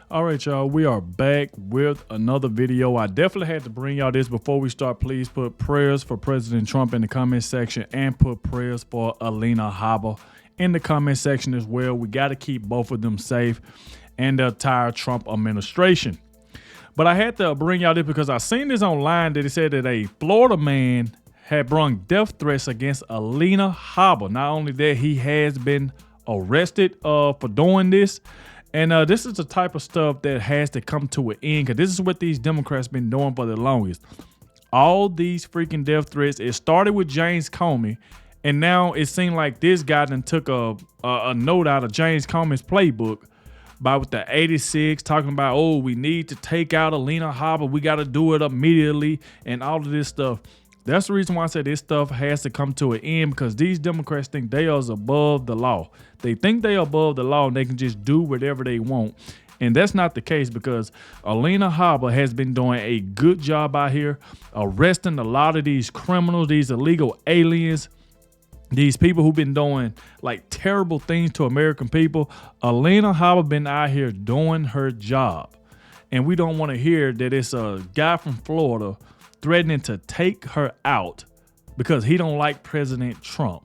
All right, y'all, we are back with another video. I definitely had to bring y'all this before we start. Please put prayers for President Trump in the comment section and put prayers for Alina Habba in the comment section as well. We got to keep both of them safe and the entire Trump administration. But I had to bring y'all this because I seen this online that it said that a Florida man had brung death threats against Alina Habba. Not only that, he has been arrested for doing this. And this is the type of stuff that has to come to an end, because this is what these Democrats been doing for the longest. All these freaking death threats, it started with James Comey, and now it seemed like this guy done took a note out of James Comey's playbook with the 86, talking about, oh, we need to take out Alina Habba, we got to do it immediately, and all of this stuff. That's the reason why I said this stuff has to come to an end, because these Democrats think they are above the law. They think they are above the law and they can just do whatever they want. And that's not the case, because Alina Habba has been doing a good job out here arresting a lot of these criminals, these illegal aliens, these people who've been doing like terrible things to American people. Alina Habba been out here doing her job. And we don't want to hear that it's a guy from Florida threatening to take her out because he don't like President Trump.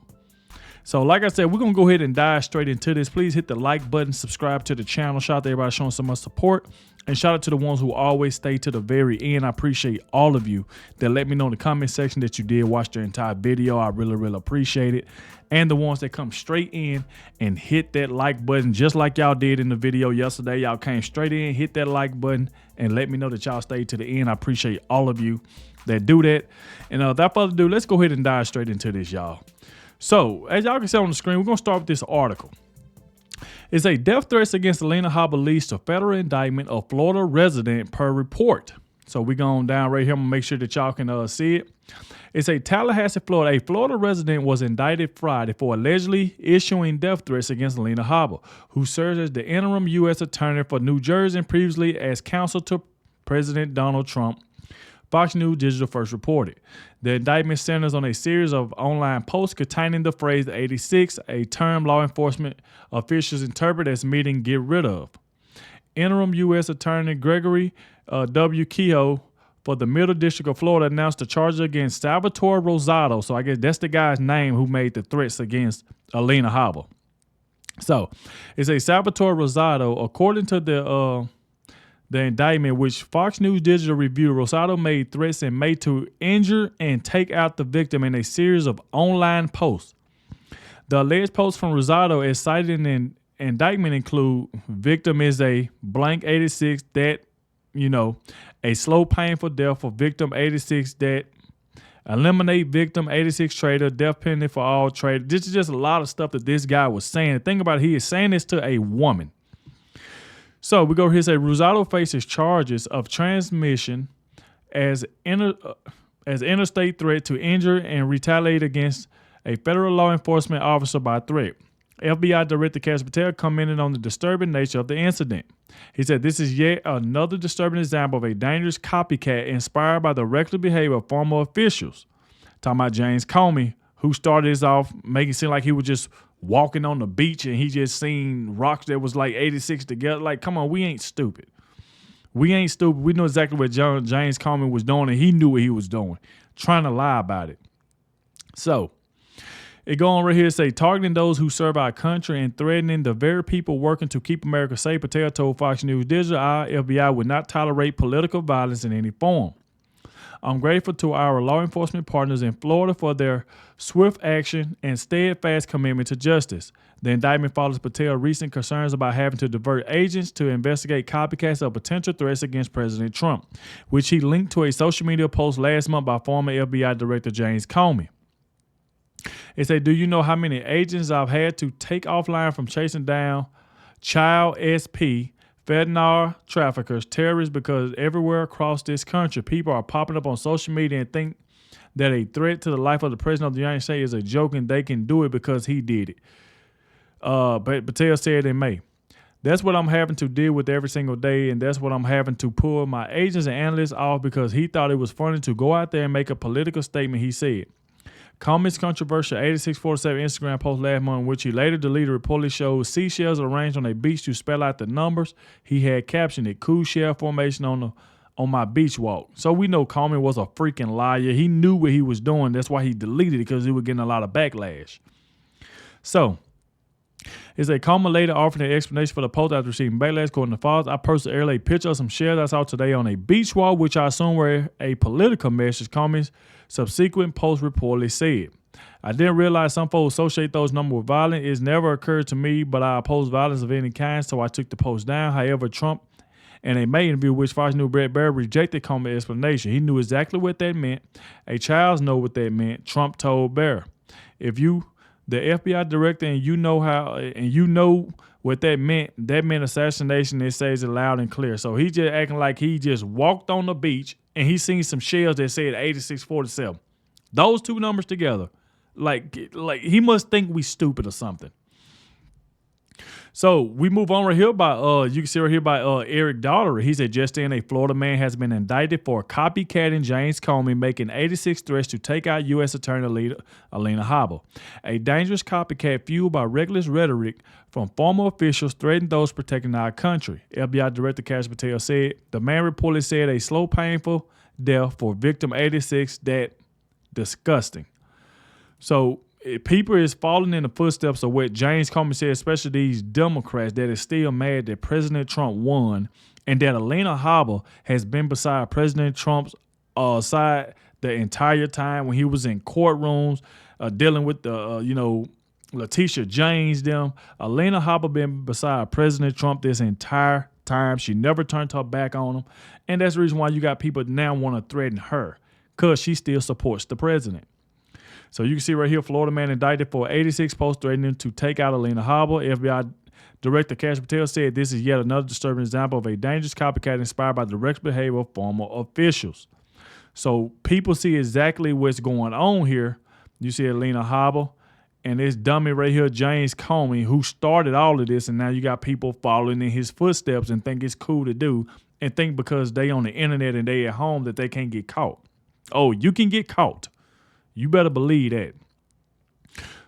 So like I said, we're going to go ahead and dive straight into this. Please hit the like button, subscribe to the channel. Shout out to everybody showing so much support. And shout out to the ones who always stay to the very end. I appreciate all of you that let me know in the comment section that you did watch the entire video. I really, really appreciate it. And the ones that come straight in and hit that like button just like y'all did in the video yesterday. Y'all came straight in, hit that like button, and let me know that y'all stayed to the end. I appreciate all of you that do that. And without further ado, let's go ahead and dive straight into this, y'all. So, as y'all can see on the screen, we're going to start with this article. It's a death threats against Alina Habba leads to federal indictment of Florida resident per report. So we're going down right here. I'm going to make sure that y'all can see it. It's a Tallahassee, Florida. A Florida resident was indicted Friday for allegedly issuing death threats against Alina Habba, who serves as the interim U.S. attorney for New Jersey and previously as counsel to President Donald Trump. Fox News Digital first reported. The indictment centers on a series of online posts containing the phrase 86, a term law enforcement officials interpret as meaning get rid of. Interim U.S. Attorney Gregory W. Kehoe for the Middle District of Florida announced the charges against Salvatore Rosado. So I guess that's the guy's name who made the threats against Alina Habba. So it's a Salvatore Rosado, according to the indictment, which Fox News Digital reviewed. Rosado made threats and made to injure and take out the victim in a series of online posts. The alleged posts from Rosado, as cited in the indictment, include victim is a blank 86 that, a slow, painful death for victim 86 that eliminate victim 86 trader, death penalty for all traders. This is just a lot of stuff that this guy was saying. The thing about it, he is saying this to a woman. So we go here and say Rosado faces charges of transmission as interstate threat to injure and retaliate against a federal law enforcement officer by threat. FBI Director Kash Patel commented on the disturbing nature of the incident. He said, this is yet another disturbing example of a dangerous copycat inspired by the reckless behavior of former officials. Talking about James Comey, who started this off making it seem like he was just walking on the beach and he just seen rocks that was like 86 together. Like, come on, we ain't stupid. We ain't stupid. We know exactly what James Comey was doing, and he knew what he was doing, trying to lie about it. So it go on right here to say, targeting those who serve our country and threatening the very people working to keep America safe. Patel told Fox News Digital, our FBI would not tolerate political violence in any form. I'm grateful to our law enforcement partners in Florida for their swift action and steadfast commitment to justice. The indictment follows Patel's recent concerns about having to divert agents to investigate copycats of potential threats against President Trump, which he linked to a social media post last month by former FBI Director James Comey. It said, do you know how many agents I've had to take offline from chasing down child SP, fentanyl traffickers, terrorists, because everywhere across this country, people are popping up on social media and think that a threat to the life of the President of the United States is a joke and they can do it because he did it. But Patel said in May, that's what I'm having to deal with every single day, and that's what I'm having to pull my agents and analysts off because he thought it was funny to go out there and make a political statement, he said. Comey's controversial 8647 Instagram post last month, in which he later deleted, reportedly showed seashells arranged on a beach to spell out the numbers. He had captioned it, "Cool shell formation on my beach walk." So we know Comey was a freaking liar. He knew what he was doing. That's why he deleted it, because he was getting a lot of backlash. So it's a Comey later offering an explanation for the post after receiving backlash. According to Fox, I posted earlier a picture of some shells I saw today on a beach walk, which I assume were a political message. Comey's subsequent post reportedly said, "I didn't realize some folks associate those numbers with violence. It's never occurred to me, but I oppose violence of any kind, so I took the post down." However, Trump, in a May interview, which Fox News Brett Barrett rejected Comey's explanation. He knew exactly what that meant. A child knows what that meant. Trump told Barrett, "If you, the FBI director, and you know what that meant assassination." It says it loud and clear. So he just acting like he just walked on the beach and he seen some shells that said 8647. Those two numbers together, like he must think we stupid or something. So we move on right here by you can see right here by Eric Daugherty. He said, just in, a Florida man has been indicted for copycatting James Comey, making 86 threats to take out U.S. Attorney Alina Habba. A dangerous copycat fueled by reckless rhetoric from former officials threatened those protecting our country. FBI Director Kash Patel said the man reportedly said a slow, painful death for victim 86. That disgusting. So people is following in the footsteps of what James Comey said, especially these Democrats that is still mad that President Trump won and that Alina Habba has been beside President Trump's side the entire time when he was in courtrooms dealing with the, Letitia James, them. Alina Habba been beside President Trump this entire time. She never turned her back on him. And that's the reason why you got people now want to threaten her, because she still supports the president. So you can see right here, Florida man indicted for 86 posts threatening to take out Alina Habba. FBI Director Kash Patel said this is yet another disturbing example of a dangerous copycat inspired by the direct behavior of former officials. So people see exactly what's going on here. You see Alina Habba and this dummy right here, James Comey, who started all of this, and now you got people following in his footsteps and think it's cool to do and think because they on the internet and they at home that they can't get caught. Oh, you can get caught. You better believe that.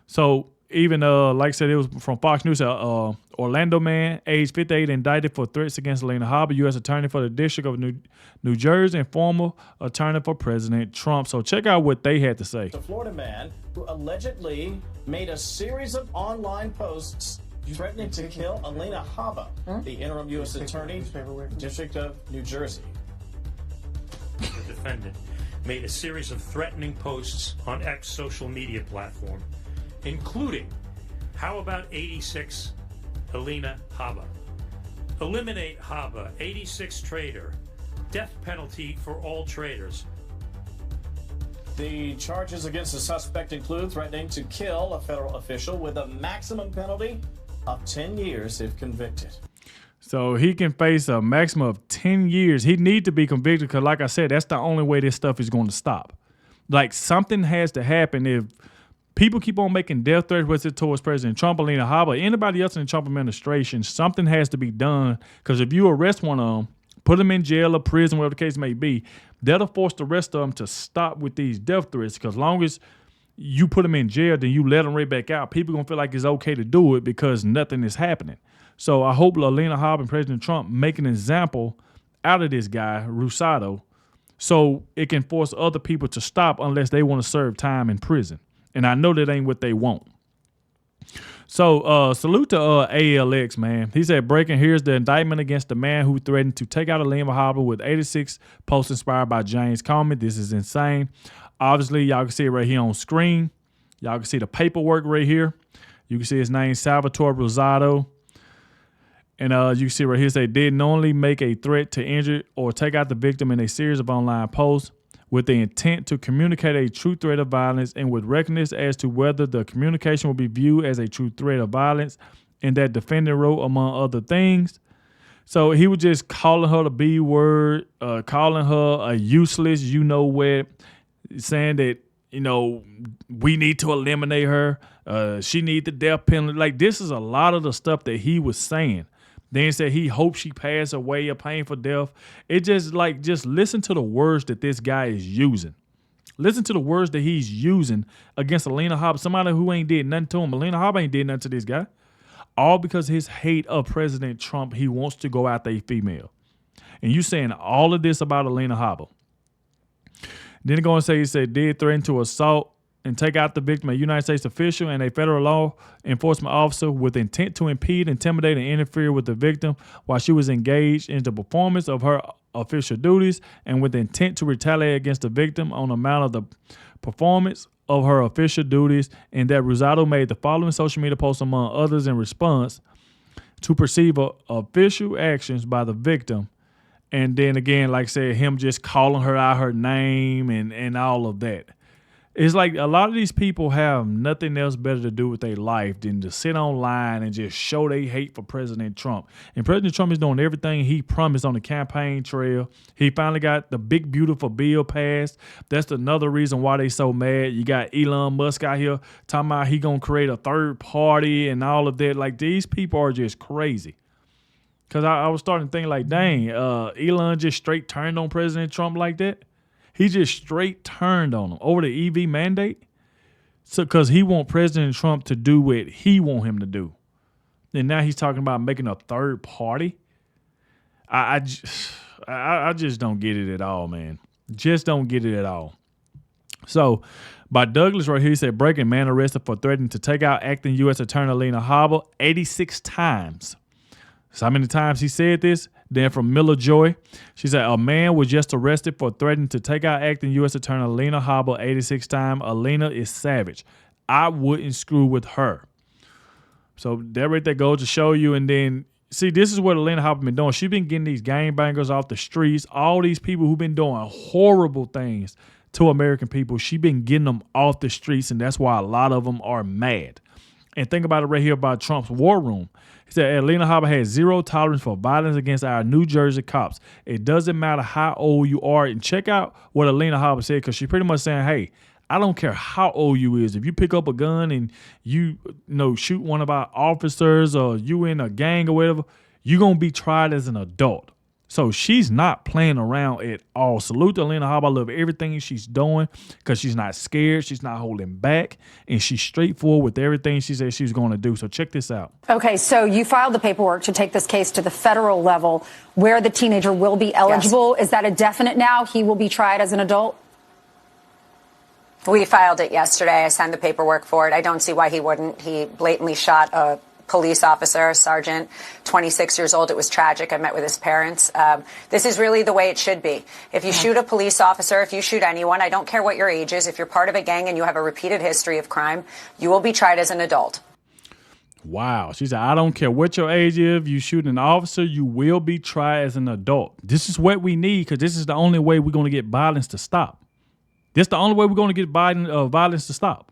So even like I said, it was from Fox News. Orlando man, age 58, indicted for threats against Alina Habba, U.S. Attorney for the District of New Jersey and former attorney for President Trump. So check out what they had to say. The Florida man who allegedly made a series of online posts threatening to kill Alina Habba, the interim U.S. Attorney, District of New Jersey. The defendant made a series of threatening posts on X social media platform, including, "How about 86 Alina Habba? Eliminate Habba, 86 traitor. Death penalty for all traitors." The charges against the suspect include threatening to kill a federal official with a maximum penalty of 10 years if convicted. So he can face a maximum of 10 years. He need to be convicted because, like I said, that's the only way this stuff is going to stop. Like, something has to happen. If people keep on making death threats, whether it's towards President Trump, Alina Habba, anybody else in the Trump administration, something has to be done. Because if you arrest one of them, put them in jail or prison, whatever the case may be, that'll force the rest of them to stop with these death threats. Because as long as you put them in jail, then you let them right back out, people going to feel like it's okay to do it because nothing is happening. So I hope Alina Habba and President Trump make an example out of this guy, Rusado, so it can force other people to stop unless they want to serve time in prison. And I know that ain't what they want. So salute to ALX, man. He said, breaking, here's the indictment against the man who threatened to take out Alina Habba with 86 posts inspired by James Comey. This is insane. Obviously, y'all can see it right here on screen. Y'all can see the paperwork right here. You can see his name, Salvatore Rosado. And you can see right here, they did knowingly make a threat to injure or take out the victim in a series of online posts with the intent to communicate a true threat of violence and with recklessness as to whether the communication will be viewed as a true threat of violence. And that defendant wrote, among other things. So he was just calling her the B word, calling her a useless, what, saying that, we need to eliminate her. She need the death penalty. Like, this is a lot of the stuff that he was saying. Then he said he hopes she passed away a painful death. It just listen to the words that this guy is using. Listen to the words that he's using against Alina Habba, somebody who ain't did nothing to him. Alina Habba ain't did nothing to this guy. All because his hate of President Trump, he wants to go after a female. And you saying all of this about Alina Habba. Then he go and say, he said, did threaten to assault and take out the victim, a United States official and a federal law enforcement officer with intent to impede, intimidate, and interfere with the victim while she was engaged in the performance of her official duties and with intent to retaliate against the victim on account of the performance of her official duties, and that Rosado made the following social media posts among others in response to perceived official actions by the victim. And then again, like I said, him just calling her out her name and all of that. It's like a lot of these people have nothing else better to do with their life than to sit online and just show they hate for President Trump. And President Trump is doing everything he promised on the campaign trail. He finally got the big, beautiful bill passed. That's another reason why they so mad. You got Elon Musk out here talking about he going to create a third party and all of that. Like, these people are just crazy. Because I was starting to think like, dang, Elon just straight turned on President Trump like that. He just straight turned on him over the EV mandate. So, because he want President Trump to do what he want him to do. And now he's talking about making a third party. I just don't get it at all, man. Just don't get it at all. So, by Douglas right here, he said, breaking man arrested for threatening to take out acting U.S. Attorney Alina Habba 86 times. So how many times he said this? Then from Miller Joy, she said, a man was just arrested for threatening to take out acting U.S. Attorney Alina Habba 86 times. Alina is savage. I wouldn't screw with her. So that right there goes to show you. And then, see, this is what Alina Habba been doing. She's been getting these gangbangers off the streets. All these people who've been doing horrible things to American people, she been getting them off the streets. And that's why a lot of them are mad. And think about it right here about Trump's war room. He said, Alina Habba has zero tolerance for violence against our New Jersey cops. It doesn't matter how old you are. And check out what Alina Habba said, because she pretty much saying, hey, I don't care how old you is. If you pick up a gun and you shoot one of our officers or you in a gang or whatever, you're going to be tried as an adult. So she's not playing around at all. Salute to Alina Habba. I love everything she's doing because she's not scared. She's not holding back. And she's straightforward with everything she said she's going to do. So check this out. Okay, so you filed the paperwork to take this case to the federal level where the teenager will be eligible. Yes. Is that a definite now? He will be tried as an adult? We filed it yesterday. I signed the paperwork for it. I don't see why he wouldn't. He blatantly shot a police officer, a sergeant, 26 years old. It was tragic. I met with his parents. This is really the way it should be. If you shoot a police officer, if you shoot anyone, I don't care what your age is. If you're part of a gang and you have a repeated history of crime, you will be tried as an adult. Wow. She said, I don't care what your age is. If you shoot an officer, you will be tried as an adult. This is what we need, because this is the only way we're going to get violence to stop. This is the only way we're going to get violence to stop.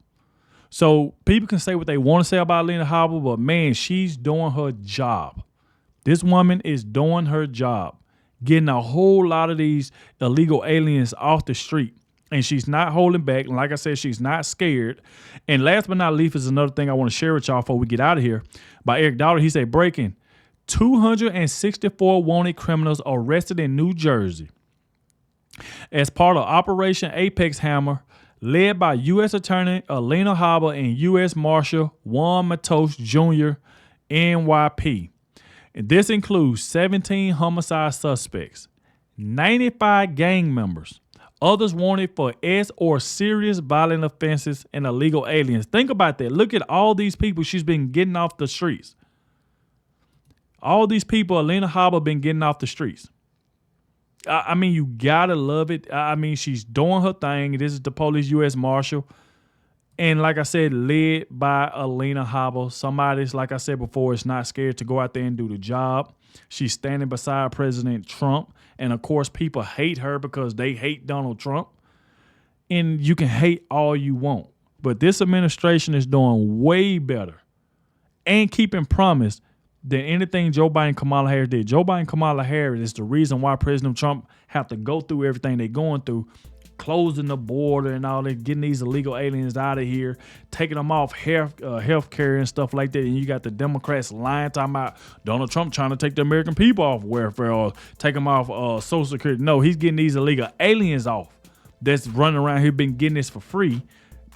So people can say what they want to say about Alina Habba, but man, she's doing her job. This woman is doing her job, getting a whole lot of these illegal aliens off the street. And she's not holding back. And like I said, she's not scared. And last but not least is another thing I want to share with y'all before we get out of here. By Eric Daughter, he said, breaking 264 wanted criminals arrested in New Jersey as part of Operation Apex Hammer, led by U.S. Attorney Alina Habba and U.S. Marshal Juan Matos Jr., NYP. And this includes 17 homicide suspects, 95 gang members, others wanted for S or serious violent offenses, and illegal aliens. Think about that. Look at all these people she's been getting off the streets. All these people Alina Habba been getting off the streets. I mean, you gotta love it. I mean, she's doing her thing. This is the police U.S. Marshal. And like I said, led by Alina Habba. Somebody's, like I said before, is not scared to go out there and do the job. She's standing beside President Trump. And of course, people hate her because they hate Donald Trump. And you can hate all you want. But this administration is doing way better and keeping promise than anything Joe Biden and Kamala Harris did. Joe Biden and Kamala Harris is the reason why President Trump have to go through everything they're going through, closing the border and all that, getting these illegal aliens out of here, taking them off health care and stuff like that. And you got the Democrats lying, talking about Donald Trump trying to take the American people off welfare or take them off Social Security. No, he's getting these illegal aliens off. that's running around here been getting this for free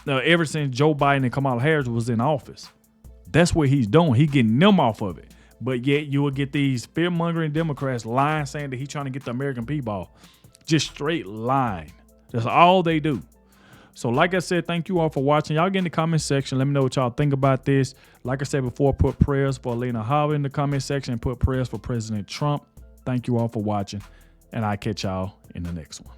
ever since Joe Biden and Kamala Harris was in office. That's what he's doing. He getting them off of it. But yet you will get these fear-mongering Democrats lying, saying that he's trying to get the American people off. Just straight lying. That's all they do. So like I said, thank you all for watching. Y'all get in the comment section. Let me know what y'all think about this. Like I said before, put prayers for Alina Habba in the comment section and put prayers for President Trump. Thank you all for watching. And I'll catch y'all in the next one.